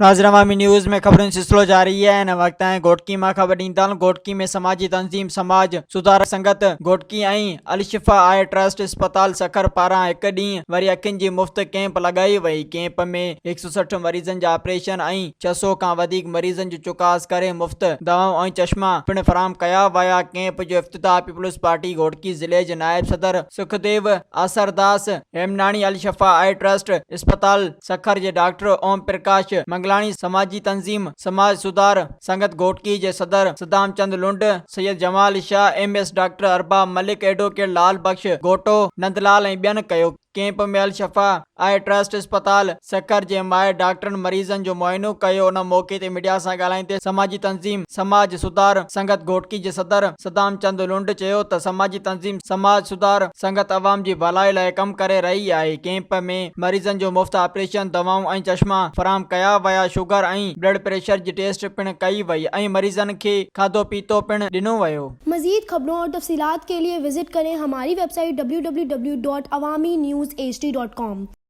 नाज़रीन अवामी न्यूज़ में खबरों सिलसिलो जारी है। इन वक्त घोटकी में खबर ॾींदड़ घोटकी में समाजी तंज़ीम समाज सुधार संगत घोटकी ऐं अलशिफ़ा आई ट्रस्ट अस्पताल सखर पारां हिकु ॾींहुं वरी अखियुनि जी मुफ़्त कैंप लगाई वई। कैंप में 160 मरीज़नि जा ऑपरेशन ऐं 600 खां वधीक मरीज़नि जो चुकास करे मुफ़्त दवाऊं ऐं चश्मा पिणु फराहम कया विया। कैंप जो इफ्तिताह पीपल्स पार्टी घोटकी ज़िले जे नायब सदर सुखदेव आसरदास हेमनाणी अलशिफ़ा आई ट्रस्ट अस्पताल सखर जे डॉक्टर ओम प्रकाश मंगलानी समाजी तंजीम समाज सुधार संगत घोटकी जे सदर Saddam Chand Lund Syed Jamal Shah MS doctor Arbab Malik advocate Lal Bakhsh Goto Nandlal ऐं ॿियनि कयो। कैंप में अलशफ़ा आई ट्रस्ट अस्पताल सखर जे माहिर डॉक्टरनि मरीज़नि जो मुआइनो कयो। उन मौके ते मीडिया सां ॻाल्हाईंदे समाजी तंज़ीम समाज सुधार संगत घोटकी जे सदर सदाम चंद लुंड चयो त समाजी तंज़ीम समाज सुधार संगत अवाम जी भलाई लाइ कमु करे रही आहे। कैंप में मरीज़नि जो मुफ़्त ऑपरेशन दवाऊं ऐं चश्मा फराहम कया विया। शुगर ऐं ब्लड प्रेशर जी टेस्ट पिणु कई वई ऐं मरीज़नि खे खाधो पीतो पिणु ॾिनो वियो। मज़ीद खबरों और तफसीलात के लिए विजिट करें हमारी वेबसाइट www.awamiNewsHD.com।